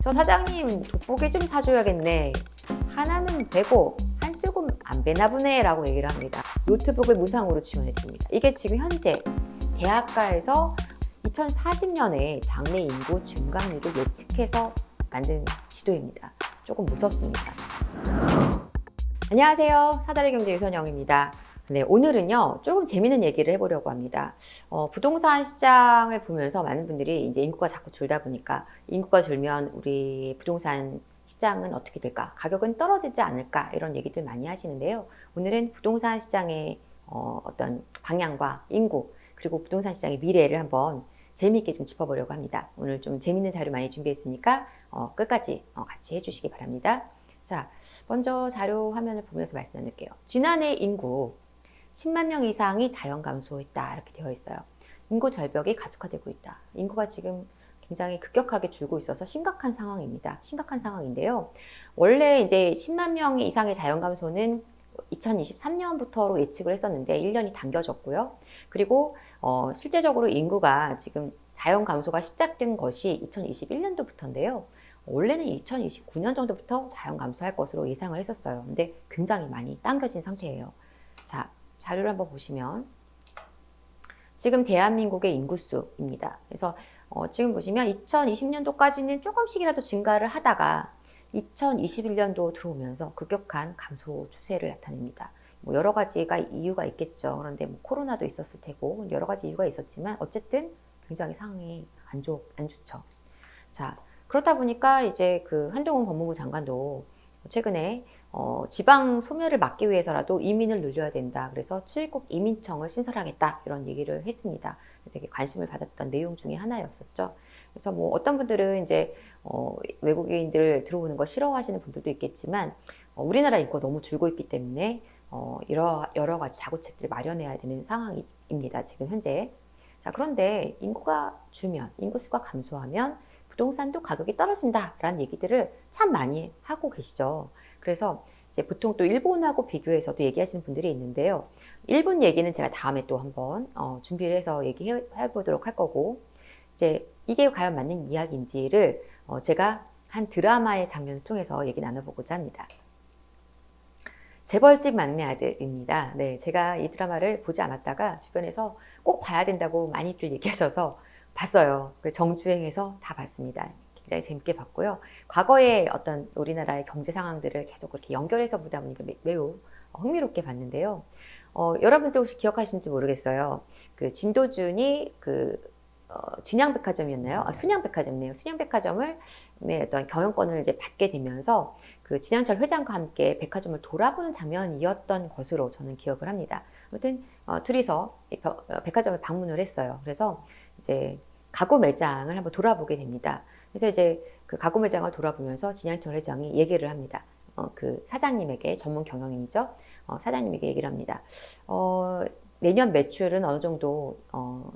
저 사장님 돋보기 좀 사줘야겠네. 하나는 배고 한쪽은 안 배나 보네 라고 얘기를 합니다. 노트북을 무상으로 지원해 드립니다. 이게 지금 현재 대학가에서 2040년에 장래 인구 증가율을 예측해서 만든 지도입니다. 조금 무섭습니다. 안녕하세요. 사다리 경제 유선영입니다. 네, 오늘은요, 조금 재밌는 얘기를 해보려고 합니다. 부동산 시장을 보면서 많은 분들이 이제 인구가 자꾸 줄다 보니까 인구가 줄면 우리 부동산 시장은 어떻게 될까? 가격은 떨어지지 않을까? 이런 얘기들 많이 하시는데요. 오늘은 부동산 시장의 어떤 방향과 인구, 그리고 부동산 시장의 미래를 한번 재미있게 좀 짚어보려고 합니다. 오늘 좀 재밌는 자료 많이 준비했으니까 끝까지 같이 해주시기 바랍니다. 자, 먼저 자료 화면을 보면서 말씀 나눌게요. 지난해 인구 10만 명 이상이 자연 감소했다 이렇게 되어 있어요. 인구 절벽이 가속화되고 있다. 인구가 지금 굉장히 급격하게 줄고 있어서 심각한 상황입니다. 심각한 상황인데요. 원래 이제 10만 명 이상의 자연 감소는 2023년부터로 예측을 했었는데 1년이 당겨졌고요. 그리고 실제적으로 인구가 지금 자연 감소가 시작된 것이 2021년도부터인데요. 원래는 2029년 정도부터 자연 감소할 것으로 예상을 했었어요. 근데 굉장히 많이 당겨진 상태예요. 자, 자료를 한번 보시면 지금 대한민국의 인구수입니다. 그래서 지금 보시면 2020년도까지는 조금씩이라도 증가를 하다가 2021년도 들어오면서 급격한 감소 추세를 나타냅니다. 뭐 여러 가지가 이유가 있겠죠. 그런데 뭐 코로나도 있었을 테고 여러 가지 이유가 있었지만 어쨌든 굉장히 상황이 안 좋죠. 자, 그렇다 보니까 이제 그 한동훈 법무부 장관도 최근에 지방 소멸을 막기 위해서라도 이민을 늘려야 된다. 그래서 출입국 이민청을 신설하겠다. 이런 얘기를 했습니다. 되게 관심을 받았던 내용 중에 하나였었죠. 그래서 뭐 어떤 분들은 이제 외국인들 들어오는 거 싫어하시는 분들도 있겠지만 우리나라 인구가 너무 줄고 있기 때문에 여러 가지 자구책들을 마련해야 되는 상황입니다. 지금 현재. 자, 그런데 인구가 줄면, 인구수가 감소하면 부동산도 가격이 떨어진다라는 얘기들을 참 많이 하고 계시죠. 그래서 이제 보통 또 일본하고 비교해서도 얘기하시는 분들이 있는데요. 일본 얘기는 제가 다음에 또 한번 준비를 해서 얘기해 보도록 할 거고, 이제 이게 과연 맞는 이야기인지를 제가 한 드라마의 장면을 통해서 얘기 나눠보고자 합니다. 재벌집 막내 아들입니다. 네, 제가 이 드라마를 보지 않았다가 주변에서 꼭 봐야 된다고 많이들 얘기하셔서 봤어요. 정주행해서 다 봤습니다. 굉장히 재밌게 봤고요. 과거의 어떤 우리나라의 경제 상황들을 계속 그렇게 연결해서 보다 보니까 매우 흥미롭게 봤는데요. 여러분들 혹시 기억하시는지 모르겠어요. 그 진도준이 진양백화점이었나요? 순양백화점이네요. 순양백화점을 어떤 경영권을 이제 받게 되면서 그 진양철 회장과 함께 백화점을 돌아보는 장면이었던 것으로 저는 기억을 합니다. 아무튼 둘이서 백화점을 방문을 했어요. 그래서 이제 가구 매장을 한번 돌아보게 됩니다. 그래서 이제 그 가구 매장을 돌아보면서 진양철 회장이 얘기를 합니다. 그 사장님에게, 전문 경영인이죠. 사장님에게 얘기를 합니다. 내년 매출은 어느 정도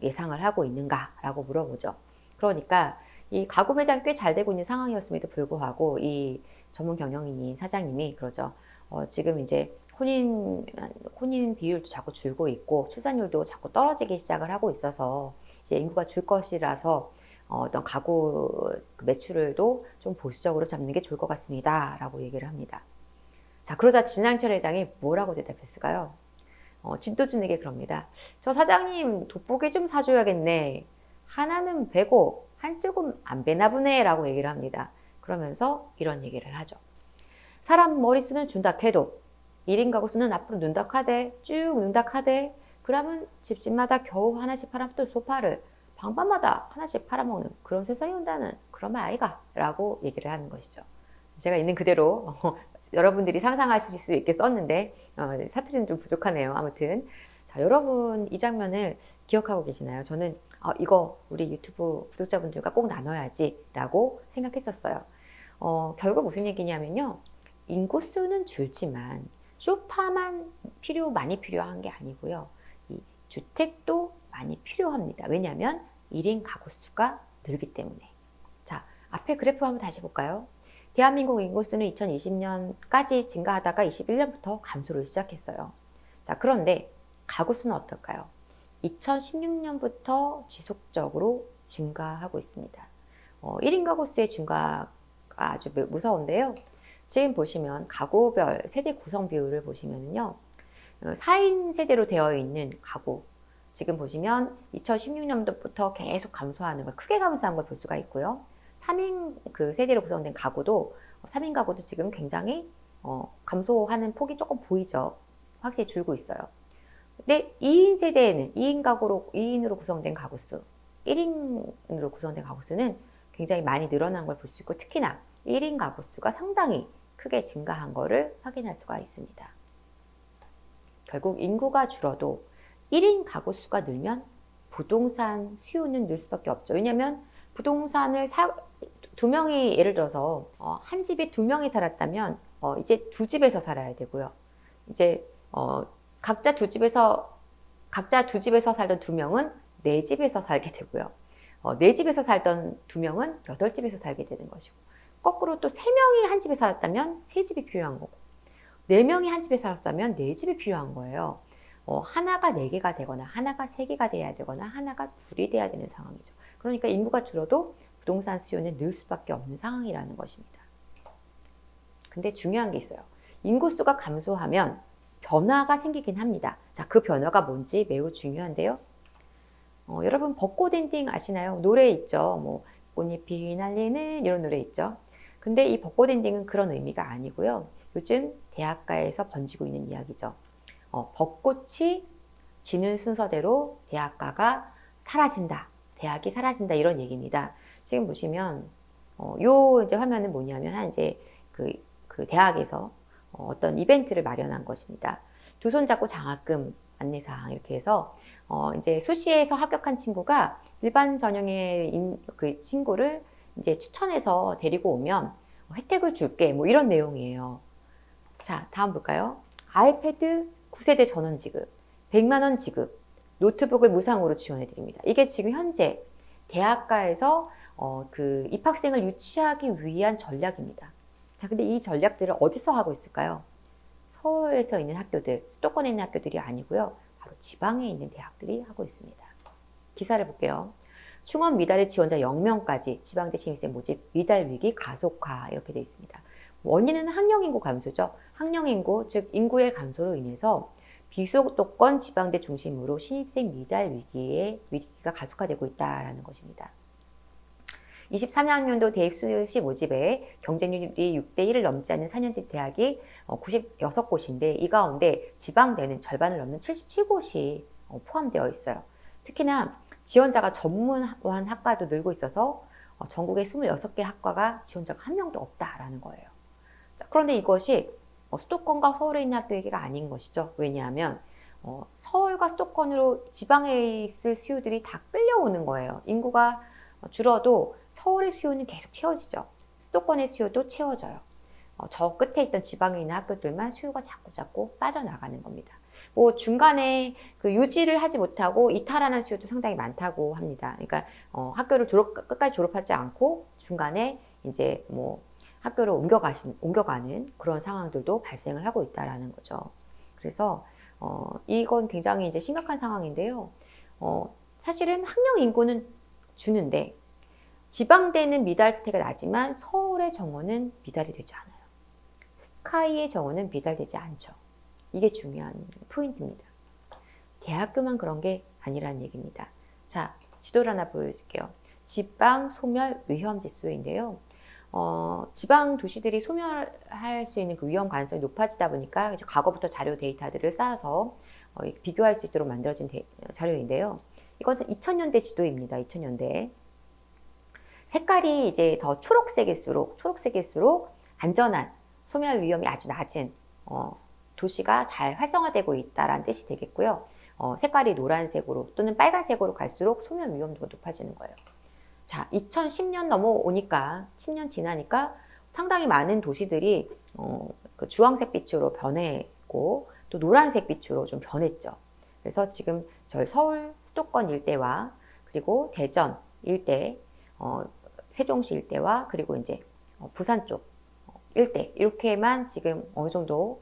예상을 하고 있는가라고 물어보죠. 그러니까 이 가구 매장 꽤 잘 되고 있는 상황이었음에도 불구하고 이 전문 경영인인 사장님이 그러죠. 지금 이제 혼인 비율도 자꾸 줄고 있고 출산율도 자꾸 떨어지기 시작을 하고 있어서 이제 인구가 줄 것이라서 어떤 가구 매출을도 좀 보수적으로 잡는 게 좋을 것 같습니다. 라고 얘기를 합니다. 자, 그러자 진양철 회장이 뭐라고 대답했을까요? 진도준에게 그럽니다. 저 사장님 돋보기 좀 사줘야겠네. 하나는 배고 한쪽은 안 배나 보네 라고 얘기를 합니다. 그러면서 이런 얘기를 하죠. 사람 머릿수는 준다 해도 1인 가구 수는 앞으로 는다 하되 쭉 는다 하되 그러면 집집마다 겨우 하나씩 팔아먹던 소파를 방방마다 하나씩 팔아먹는 그런 세상이 온다는 그런 말 아이가 라고 얘기를 하는 것이죠. 제가 있는 그대로 여러분들이 상상하실 수 있게 썼는데 사투리는 좀 부족하네요. 아무튼 자, 여러분 이 장면을 기억하고 계시나요? 저는 이거 우리 유튜브 구독자분들과 꼭 나눠야지 라고 생각했었어요. 결국 무슨 얘기냐면요. 인구수는 줄지만 소파만 많이 필요한 게 아니고요. 이 주택도 많이 필요합니다. 왜냐하면 1인 가구 수가 늘기 때문에. 자, 앞에 그래프 한번 다시 볼까요? 대한민국 인구수는 2020년까지 증가하다가 21년부터 감소를 시작했어요. 자, 그런데 가구 수는 어떨까요? 2016년부터 지속적으로 증가하고 있습니다. 1인 가구 수의 증가 아주 무서운데요. 지금 보시면 가구별 세대 구성 비율을 보시면요. 4인 세대로 되어 있는 가구, 지금 보시면 2016년도부터 계속 감소하는 걸, 크게 감소한 걸 볼 수가 있고요. 3인 그 세대로 구성된 가구도, 3인 가구도 지금 굉장히 감소하는 폭이 조금 보이죠. 확실히 줄고 있어요. 근데 2인 세대에는 2인으로 구성된 가구 수, 1인으로 구성된 가구 수는 굉장히 많이 늘어난 걸 볼 수 있고, 특히나 1인 가구 수가 상당히 크게 증가한 것을 확인할 수가 있습니다. 결국 인구가 줄어도 1인 가구 수가 늘면 부동산 수요는 늘 수밖에 없죠. 왜냐하면 부동산을 두 명이, 예를 들어서 한 집에 두 명이 살았다면 이제 두 집에서 살아야 되고요. 이제 각자 두 집에서 살던 두 명은 네 집에서 살게 되고요. 네 집에서 살던 두 명은 8집에서 살게 되는 것이고, 거꾸로 또 3명이 한 집에 살았다면 3집이 필요한 거고, 4명이 한 집에 살았다면 4집이 필요한 거예요. 하나가 4개가 되거나 하나가 3개가 돼야 되거나 하나가 2이 돼야 되는 상황이죠. 그러니까 인구가 줄어도 부동산 수요는 늘 수밖에 없는 상황이라는 것입니다. 근데 중요한 게 있어요. 인구수가 감소하면 변화가 생기긴 합니다. 자, 그 변화가 뭔지 매우 중요한데요. 여러분 벚꽃 엔딩 아시나요? 노래 있죠. 뭐 꽃잎이 휘날리는 이런 노래 있죠. 근데 이 벚꽃 엔딩은 그런 의미가 아니고요. 요즘 대학가에서 번지고 있는 이야기죠. 벚꽃이 지는 순서대로 대학가가 사라진다. 대학이 사라진다. 이런 얘기입니다. 지금 보시면 요 이제 화면은 뭐냐면 이제 그 대학에서 어떤 이벤트를 마련한 것입니다. 두 손 잡고 장학금 안내사항 이렇게 해서 이제 수시에서 합격한 친구가 일반 전형의 그 친구를 이제 추천해서 데리고 오면 혜택을 줄게, 뭐 이런 내용이에요. 자, 다음 볼까요? 아이패드 9세대 전원 지급, 100만 원 지급, 노트북을 무상으로 지원해 드립니다. 이게 지금 현재 대학가에서 그 입학생을 유치하기 위한 전략입니다. 자, 근데 이 전략들을 어디서 하고 있을까요? 서울에서 있는 학교들, 수도권에 있는 학교들이 아니고요. 바로 지방에 있는 대학들이 하고 있습니다. 기사를 볼게요. 충원 미달의 지원자 0명까지 지방대 신입생 모집 미달 위기 가속화 이렇게 되어 있습니다. 원인은 학령인구 감소죠. 학령인구, 즉 인구의 감소로 인해서 비수도권 지방대 중심으로 신입생 미달 위기가 가속화되고 있다는 것입니다. 23학년도 대입 수시 모집에 경쟁률이 6대1을 넘지 않는 4년제 대학이 96곳인데 이 가운데 지방대는 절반을 넘는 77곳이 포함되어 있어요. 특히나 지원자가 전문화한 학과도 늘고 있어서 전국에 26개 학과가 지원자가 한 명도 없다라는 거예요. 자, 그런데 이것이 수도권과 서울에 있는 학교 얘기가 아닌 것이죠. 왜냐하면 서울과 수도권으로 지방에 있을 수요들이 다 끌려오는 거예요. 인구가 줄어도 서울의 수요는 계속 채워지죠. 수도권의 수요도 채워져요. 저 끝에 있던 지방에 있는 학교들만 수요가 자꾸 빠져나가는 겁니다. 뭐 중간에 그 유지를 하지 못하고 이탈하는 수요도 상당히 많다고 합니다. 그러니까 학교를 끝까지 졸업하지 않고 중간에 이제 뭐 학교를 옮겨가는 그런 상황들도 발생을 하고 있다라는 거죠. 그래서 이건 굉장히 이제 심각한 상황인데요. 사실은 학령 인구는 주는데 지방대는 미달 사태가 나지만 서울의 정원은 미달이 되지 않아요. 스카이의 정원은 미달되지 않죠. 이게 중요한 포인트입니다. 대학교만 그런 게 아니라는 얘기입니다. 자, 지도를 하나 보여드릴게요. 지방 소멸 위험 지수인데요. 지방 도시들이 소멸할 수 있는 그 위험 가능성이 높아지다 보니까 이제 과거부터 자료 데이터들을 쌓아서 비교할 수 있도록 만들어진 자료인데요. 이것은 2000년대 지도입니다. 2000년대. 색깔이 이제 더 초록색일수록 안전한 소멸 위험이 아주 낮은 도시가 잘 활성화되고 있다라는 뜻이 되겠고요. 색깔이 노란색으로 또는 빨간색으로 갈수록 소멸 위험도가 높아지는 거예요. 자, 2010년 넘어오니까 10년 지나니까 상당히 많은 도시들이 그 주황색 빛으로 변했고 또 노란색 빛으로 좀 변했죠. 그래서 지금 저희 서울 수도권 일대와 그리고 대전 일대, 세종시 일대와 그리고 이제 부산 쪽 일대 이렇게만 지금 어느 정도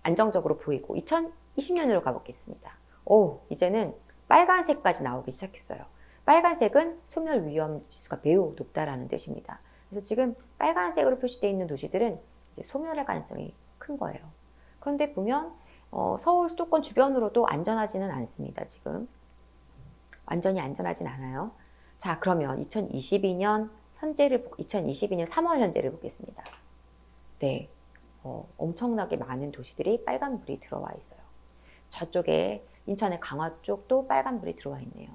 안정적으로 보이고 2020년으로 가보겠습니다. 이제는 빨간색까지 나오기 시작했어요. 빨간색은 소멸 위험 지수가 매우 높다라는 뜻입니다. 그래서 지금 빨간색으로 표시되어 있는 도시들은 이제 소멸할 가능성이 큰 거예요. 그런데 보면 서울 수도권 주변으로도 안전하지는 않습니다. 지금 완전히 안전하진 않아요. 자, 그러면 2022년 3월 현재를 보겠습니다. 네, 엄청나게 많은 도시들이 빨간불이 들어와 있어요. 저쪽에 인천의 강화 쪽도 빨간불이 들어와 있네요.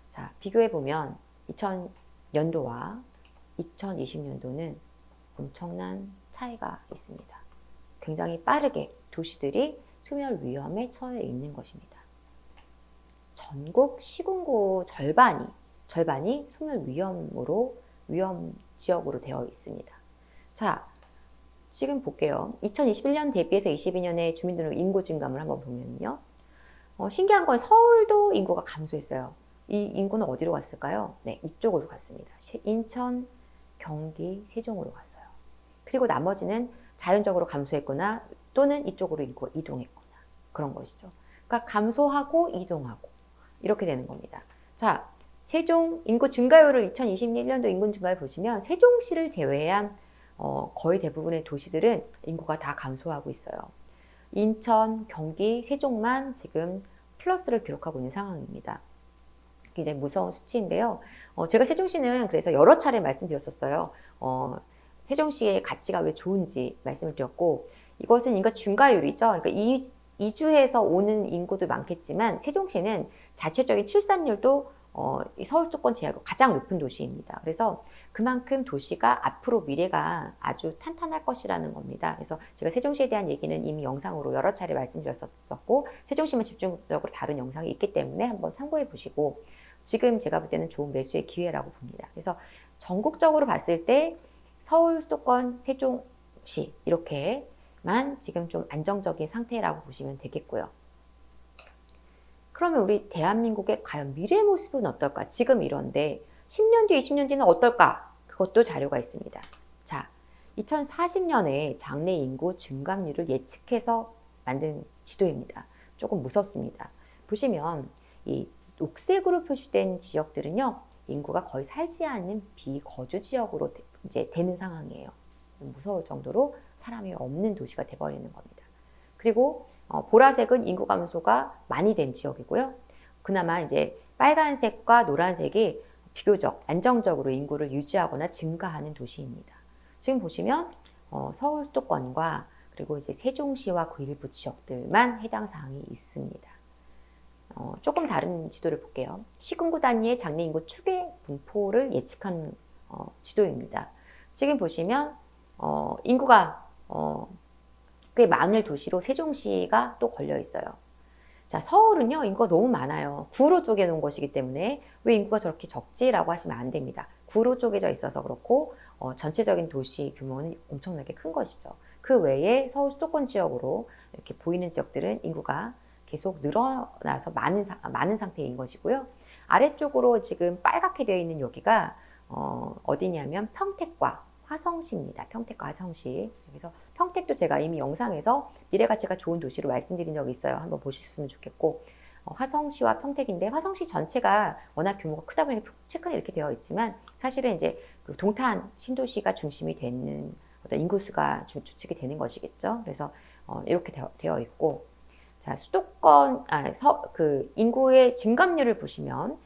자, 비교해 보면 2000년도와 2020년도는 엄청난 차이가 있습니다. 굉장히 빠르게 도시들이 소멸 위험에 처해 있는 것입니다. 전국 시군구 절반이 소멸 위험 지역으로 되어 있습니다. 자, 지금 볼게요. 2021년 대비해서 22년에 주민등록 인구 증감을 한번 보면요. 신기한 건 서울도 인구가 감소했어요. 이 인구는 어디로 갔을까요? 네, 이쪽으로 갔습니다. 인천, 경기, 세종으로 갔어요. 그리고 나머지는 자연적으로 감소했거나 또는 이쪽으로 이동했거나 그런 것이죠. 그러니까 감소하고 이동하고 이렇게 되는 겁니다. 자, 세종 인구 증가율을 2021년도 인구 증가율 보시면 세종시를 제외한 거의 대부분의 도시들은 인구가 다 감소하고 있어요. 인천, 경기, 세종만 지금 플러스를 기록하고 있는 상황입니다. 굉장히 무서운 수치인데요. 제가 세종시는 그래서 여러 차례 말씀드렸었어요. 세종시의 가치가 왜 좋은지 말씀을 드렸고, 이것은 인구 증가율이죠. 그러니까 이주해서 오는 인구도 많겠지만 세종시는 자체적인 출산율도 서울 수도권 제외로 가장 높은 도시입니다. 그래서 그만큼 도시가 앞으로 미래가 아주 탄탄할 것이라는 겁니다. 그래서 제가 세종시에 대한 얘기는 이미 영상으로 여러 차례 말씀드렸었고 세종시만 집중적으로 다른 영상이 있기 때문에 한번 참고해 보시고 지금 제가 볼 때는 좋은 매수의 기회라고 봅니다. 그래서 전국적으로 봤을 때 서울 수도권 세종시 이렇게만 지금 좀 안정적인 상태라고 보시면 되겠고요. 그러면 우리 대한민국의 과연 미래의 모습은 어떨까? 지금 이런데 10년 뒤, 20년 뒤는 어떨까? 그것도 자료가 있습니다. 자, 2040년에 장래 인구 증감률을 예측해서 만든 지도입니다. 조금 무섭습니다. 보시면 이 녹색으로 표시된 지역들은요, 인구가 거의 살지 않는 비거주 지역으로 이제 되는 상황이에요. 무서울 정도로 사람이 없는 도시가 돼버리는 겁니다. 그리고 보라색은 인구 감소가 많이 된 지역이고요. 그나마 이제 빨간색과 노란색이 비교적 안정적으로 인구를 유지하거나 증가하는 도시입니다. 지금 보시면 서울 수도권과 그리고 이제 세종시와 그 일부 지역들만 해당 사항이 있습니다. 조금 다른 지도를 볼게요. 시군구 단위의 장래 인구 추계 분포를 예측한 지도입니다. 지금 보시면 인구가 꽤 많은 도시로 세종시가 또 걸려 있어요. 자, 서울은요, 인구가 너무 많아요. 구로 쪼개 놓은 것이기 때문에 왜 인구가 저렇게 적지라고 하시면 안 됩니다. 구로 쪼개져 있어서 그렇고, 전체적인 도시 규모는 엄청나게 큰 것이죠. 그 외에 서울 수도권 지역으로 이렇게 보이는 지역들은 인구가 계속 늘어나서 많은 상태인 것이고요. 아래쪽으로 지금 빨갛게 되어 있는 여기가, 어디냐면 평택과 화성시입니다. 평택과 화성시. 그래서 평택도 제가 이미 영상에서 미래가치가 좋은 도시로 말씀드린 적이 있어요. 한번 보셨으면 좋겠고 화성시와 평택인데 화성시 전체가 워낙 규모가 크다 보니 체크는 이렇게 되어 있지만 사실은 이제 그 동탄 신도시가 중심이 되는 어떤 인구수가 추측이 되는 것이겠죠. 그래서 이렇게 되어 있고 자 수도권 그 인구의 증감률을 보시면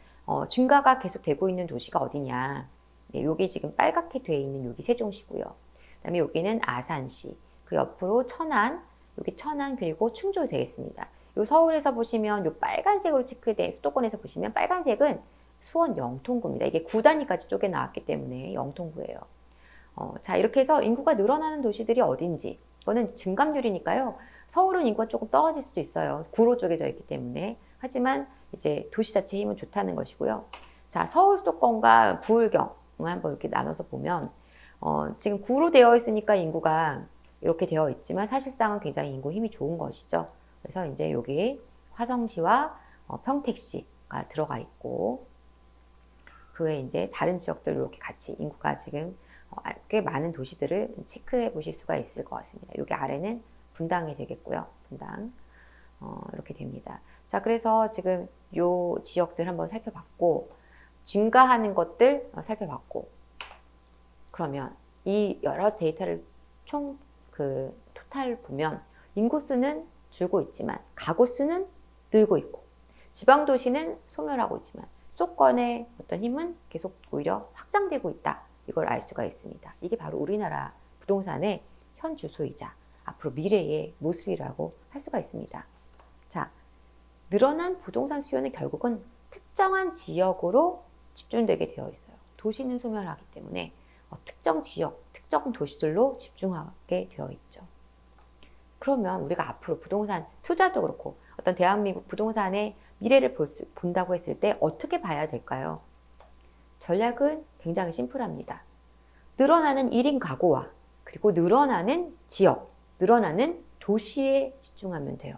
증가가 계속 되고 있는 도시가 어디냐? 네, 여기 지금 빨갛게 되어 있는 여기 세종시고요. 그다음에 여기는 아산시, 그 옆으로 천안, 여기 천안 그리고 충주 되겠습니다. 요 서울에서 보시면 요 빨간색으로 체크된 수도권에서 보시면 빨간색은 수원 영통구입니다. 이게 9단위까지 쪼개 나왔기 때문에 영통구예요. 자 이렇게 해서 인구가 늘어나는 도시들이 어딘지 이거는 증감률이니까요. 서울은 인구가 조금 떨어질 수도 있어요. 구로 쪼개져 있기 때문에. 하지만 이제 도시 자체의 힘은 좋다는 것이고요. 자 서울 수도권과 부울경 한번 이렇게 나눠서 보면 지금 구로 되어 있으니까 인구가 이렇게 되어 있지만 사실상은 굉장히 인구 힘이 좋은 것이죠. 그래서 이제 여기 화성시와 평택시가 들어가 있고 그 외에 이제 다른 지역들로 이렇게 같이 인구가 지금 꽤 많은 도시들을 체크해 보실 수가 있을 것 같습니다. 여기 아래는 분당이 되겠고요. 분당 이렇게 됩니다. 자 그래서 지금 요 지역들 한번 살펴봤고 증가하는 것들 살펴봤고 그러면 이 여러 데이터를 총 토탈 보면 인구수는 줄고 있지만 가구 수는 늘고 있고 지방 도시는 소멸하고 있지만 수도권의 어떤 힘은 계속 오히려 확장되고 있다. 이걸 알 수가 있습니다. 이게 바로 우리나라 부동산의 현 주소이자 앞으로 미래의 모습이라고 할 수가 있습니다. 자, 늘어난 부동산 수요는 결국은 특정한 지역으로 집중되게 되어 있어요. 도시는 소멸하기 때문에 특정 지역, 특정 도시들로 집중하게 되어 있죠. 그러면 우리가 앞으로 부동산 투자도 그렇고 어떤 대한민국 부동산의 미래를 본다고 했을 때 어떻게 봐야 될까요? 전략은 굉장히 심플합니다. 늘어나는 1인 가구와 그리고 늘어나는 지역, 늘어나는 도시에 집중하면 돼요.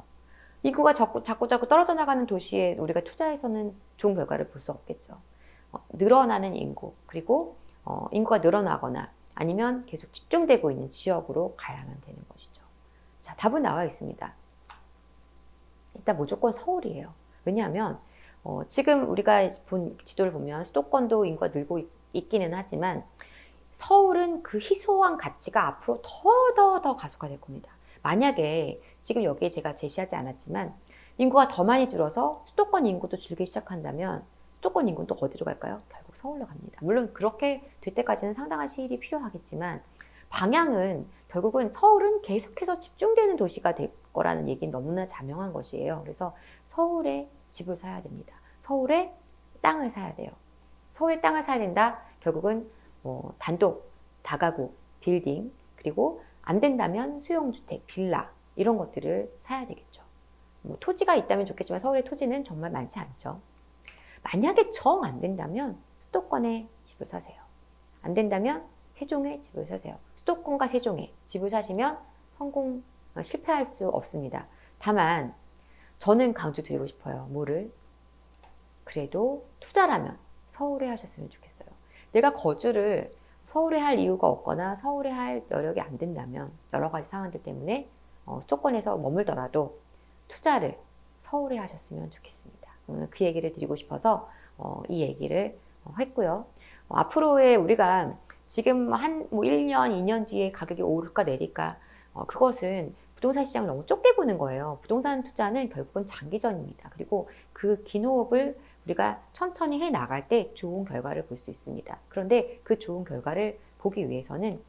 인구가 자꾸 떨어져 나가는 도시에 우리가 투자해서는 좋은 결과를 볼 수 없겠죠. 늘어나는 인구, 그리고 인구가 늘어나거나 아니면 계속 집중되고 있는 지역으로 가야만 되는 것이죠. 자, 답은 나와 있습니다. 일단 무조건 서울이에요. 왜냐하면 지금 우리가 본 지도를 보면 수도권도 인구가 늘고 있기는 하지만 서울은 그 희소한 가치가 앞으로 더 가속화될 겁니다. 만약에 지금 여기에 제가 제시하지 않았지만 인구가 더 많이 줄어서 수도권 인구도 줄기 시작한다면 수도권 인구는 또 어디로 갈까요? 결국 서울로 갑니다. 물론 그렇게 될 때까지는 상당한 시일이 필요하겠지만 방향은 결국은 서울은 계속해서 집중되는 도시가 될 거라는 얘기는 너무나 자명한 것이에요. 그래서 서울에 집을 사야 됩니다. 서울에 땅을 사야 돼요. 서울에 땅을 사야 된다. 결국은 단독, 다가구, 빌딩, 그리고 안 된다면 수용주택, 빌라 이런 것들을 사야 되겠죠. 토지가 있다면 좋겠지만 서울의 토지는 정말 많지 않죠. 만약에 정 안 된다면 수도권에 집을 사세요. 안 된다면 세종에 집을 사세요. 수도권과 세종에 집을 사시면 실패할 수 없습니다. 다만 저는 강조드리고 싶어요. 뭐를? 그래도 투자라면 서울에 하셨으면 좋겠어요. 내가 거주를 서울에 할 이유가 없거나 서울에 할 여력이 안 된다면 여러 가지 상황들 때문에 수도권에서 머물더라도 투자를 서울에 하셨으면 좋겠습니다. 오늘 그 얘기를 드리고 싶어서 이 얘기를 했고요. 앞으로의 우리가 지금 한 1년, 2년 뒤에 가격이 오를까 내릴까 그것은 부동산 시장을 너무 좁게 보는 거예요. 부동산 투자는 결국은 장기전입니다. 그리고 그 긴 호흡을 우리가 천천히 해 나갈 때 좋은 결과를 볼 수 있습니다. 그런데 그 좋은 결과를 보기 위해서는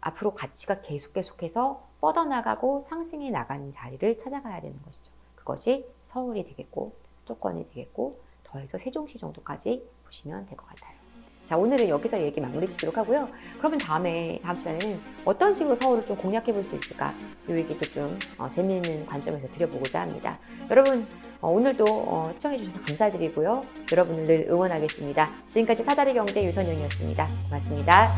앞으로 가치가 계속해서 뻗어나가고 상승해 나가는 자리를 찾아가야 되는 것이죠. 그것이 서울이 되겠고 수도권이 되겠고 더해서 세종시 정도까지 보시면 될 것 같아요. 자, 오늘은 여기서 얘기 마무리 짓도록 하고요. 그러면 다음 시간에는 어떤 식으로 서울을 좀 공략해 볼 수 있을까? 이 얘기도 좀 재미있는 관점에서 드려보고자 합니다. 여러분 오늘도 시청해 주셔서 감사드리고요. 여러분을 늘 응원하겠습니다. 지금까지 사다리경제 유선영이었습니다. 고맙습니다.